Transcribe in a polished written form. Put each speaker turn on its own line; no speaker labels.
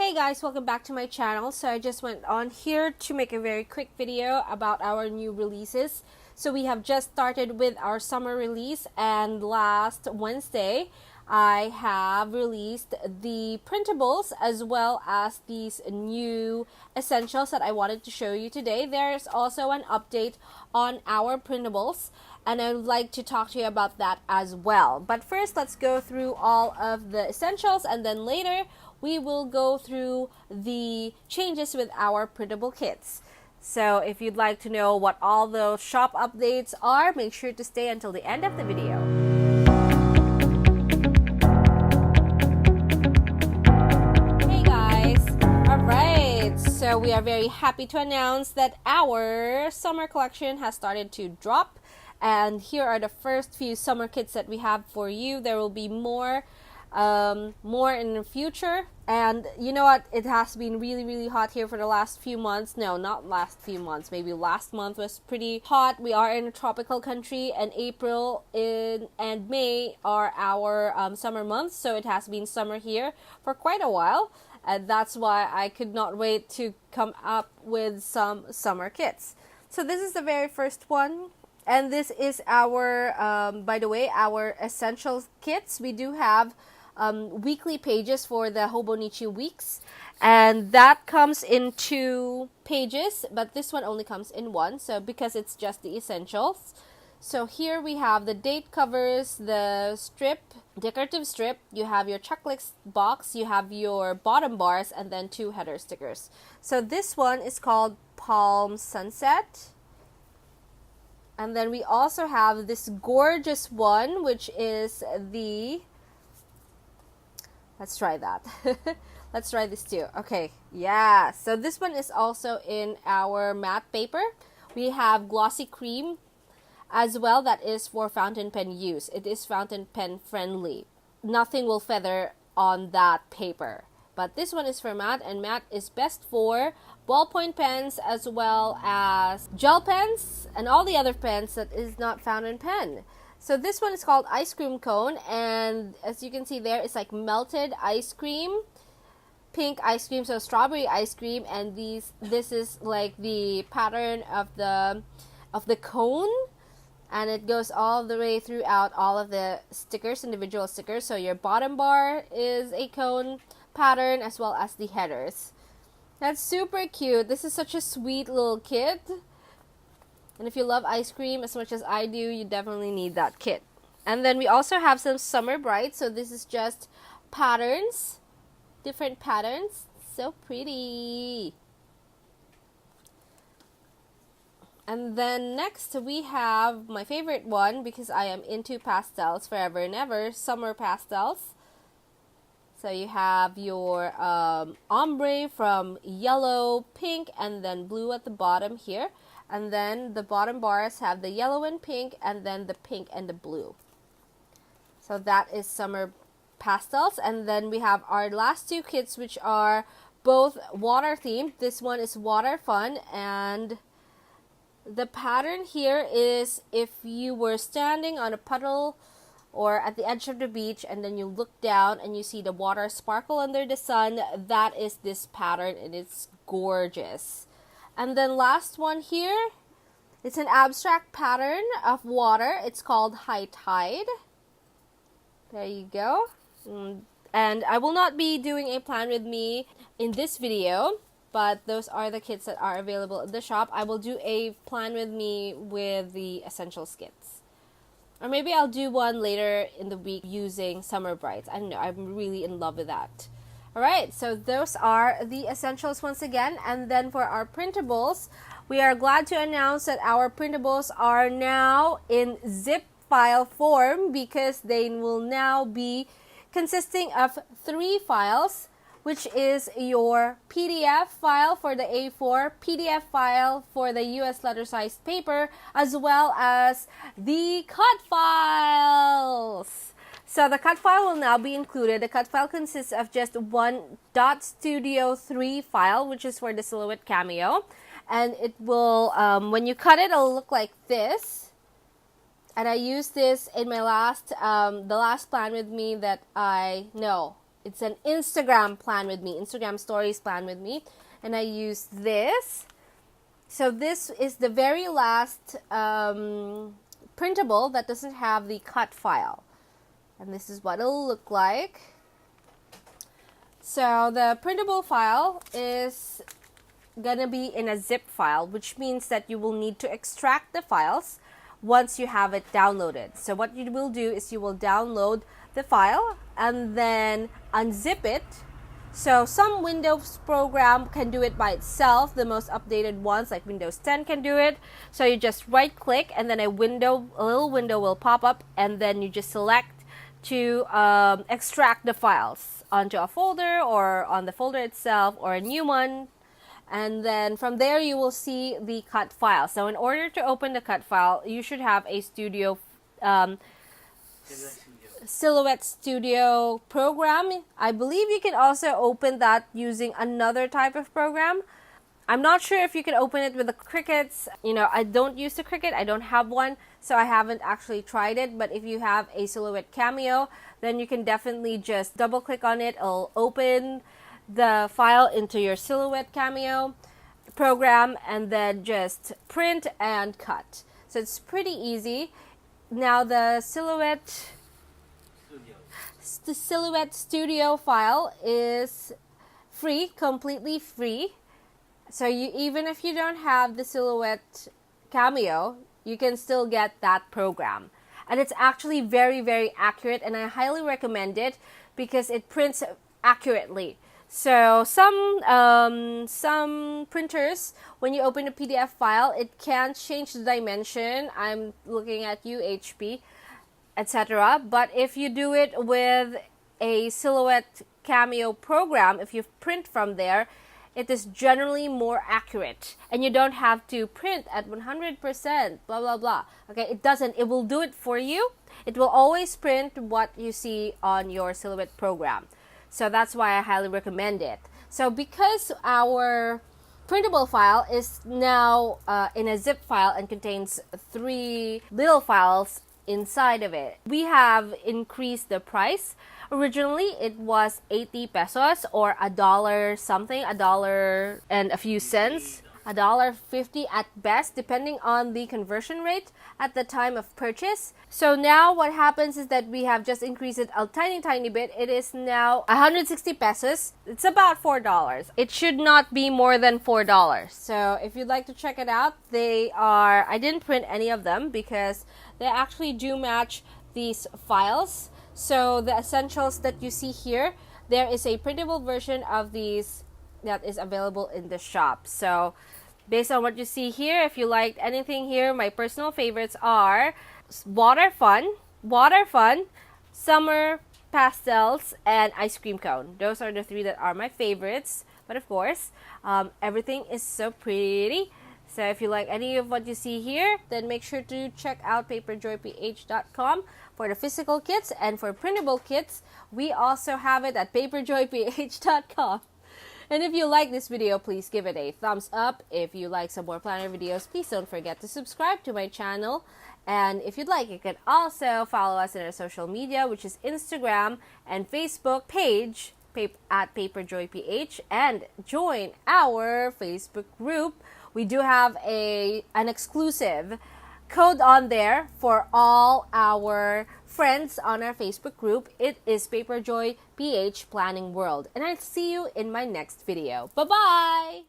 Hey guys, welcome back to my channel. So I just went on here to make a very quick video about our new releases. So we have just started with our summer release, and last Wednesday I have released the printables as well as these new essentials that I wanted to show you today. There's also an update on our printables, and I would like to talk to you about that as well. But first, let's go through all of the essentials, and then later we will go through the changes with our printable kits. So if you'd like to know what all those shop updates are, make sure to stay until the end of the video. Hey guys! Alright, so we are very happy to announce that our summer collection has started to drop. And here are the first few summer kits that we have for you. There will be more in the future. And you know what, it has been really hot here for the last few months. No, not last few months, maybe last month was pretty hot. We are in a tropical country, and April and May are our summer months, so it has been summer here for quite a while, and that's why I could not wait to come up with some summer kits. So this is the very first one. And this is our, by the way, our essentials kits. We do have weekly pages for the Hobonichi weeks, and that comes in 2 pages, but this one only comes in 1, so because it's just the essentials. So here we have the date covers, the strip, decorative strip, you have your checklist box, you have your bottom bars, and then 2 header stickers. So this one is called Palm Sunset. And then we also have this gorgeous one, which is the... Let's try that. Let's try this too. Okay, yeah. So this one is also in our matte paper. We have glossy cream as well. That is for fountain pen use. It is fountain pen friendly. Nothing will feather on that paper. But this one is for matte, and matte is best for ballpoint pens as well as gel pens and all the other pens that is not fountain pen. So this one is called ice cream cone, and as you can see there, it's like melted ice cream, pink ice cream, so strawberry ice cream, and this is like the pattern of the cone, and it goes all the way throughout all of the stickers, individual stickers. So your bottom bar is a cone pattern as well as the headers. That's super cute. This is such a sweet little kit. And if you love ice cream as much as I do, you definitely need that kit. And then we also have some summer brights. So this is just patterns, different patterns. So pretty. And then next we have my favorite one, because I am into pastels forever and ever, summer pastels. So you have your ombre from yellow, pink, and then blue at the bottom here. And then the bottom bars have the yellow and pink, and then the pink and the blue. So that is summer pastels. And then we have our last 2 kits, which are both water themed. This one is water fun, and the pattern here is if you were standing on a puddle or at the edge of the beach, and then you look down and you see the water sparkle under the sun, that is this pattern, and it's gorgeous. And then last one here, it's an abstract pattern of water. It's called High Tide. There you go. And I will not be doing a plan with me in this video, but those are the kits that are available at the shop. I will do a plan with me with the essentials kits. Or maybe I'll do one later in the week using summer brights. I don't know, I'm really in love with that. Alright, so those are the essentials once again. And then for our printables, we are glad to announce that our printables are now in zip file form, because they will now be consisting of 3 files, which is your PDF file for the A4, PDF file for the US letter-sized paper, as well as the cut files. So the cut file will now be included. The cut file consists of just one .studio 3 file, which is for the silhouette cameo. And it will, when you cut it, it'll look like this. And I used this in my last, the last plan with me that It's an Instagram plan with me, Instagram stories plan with me. And I use this. So this is the very last printable that doesn't have the cut file. And this is what it'll look like. So the printable file is gonna be in a zip file, which means that you will need to extract the files once you have it downloaded. So what you will do is you will download the file and then unzip it. So some Windows program can do it by itself. The most updated ones like Windows 10 can do it. So you just right click and then a little window will pop up, and then you just select to extract the files onto a folder or on the folder itself or a new one. And then from there you will see the cut file. So in order to open the cut file, you should have a Silhouette Studio program. I believe you can also open that using another type of program. I'm not sure if you can open it with the Cricuts. You know, I don't use the Cricut. I don't have one, so I haven't actually tried it. But if you have a Silhouette Cameo, then you can definitely just double click on it. It'll open the file into your Silhouette Cameo program and then just print and cut. So it's pretty easy. Now the Silhouette Studio file is free, completely free. So even if you don't have the Silhouette Cameo, you can still get that program. And it's actually very, very accurate, and I highly recommend it because it prints accurately. So some printers, when you open a PDF file, it can change the dimension. I'm looking at UHP, etc. But if you do it with a Silhouette Cameo program, if you print from there, it is generally more accurate, and you don't have to print at 100%, blah, blah, blah. Okay, it doesn't. It will do it for you. It will always print what you see on your Silhouette program. So that's why I highly recommend it. So because our printable file is now in a zip file and contains 3 little files inside of it, we have increased the price. Originally, it was 80 pesos or $1 something, $1 and a few cents, $1.50 at best, depending on the conversion rate at the time of purchase. So now what happens is that we have just increased it a tiny bit. It is now 160 pesos. It's about $4. It should not be more than $4. So if you'd like to check it out, I didn't print any of them because they actually do match these files. So the essentials that you see here, there is a printable version of these that is available in the shop. So based on what you see here, if you liked anything here, my personal favorites are Water Fun, Summer Pastels, and Ice Cream Cone. Those are the 3 that are my favorites. But of course, everything is so pretty. So if you like any of what you see here, then make sure to check out paperjoyph.com for the physical kits, and for printable kits, we also have it at paperjoyph.com. And if you like this video, please give it a thumbs up. If you like some more planner videos, please don't forget to subscribe to my channel. And if you'd like, you can also follow us in our social media, which is Instagram and Facebook page at paperjoyph, and join our Facebook group. We do have an exclusive code on there for all our friends on our Facebook group. It is PaperJoyPH Planning World. And I'll see you in my next video. Bye-bye!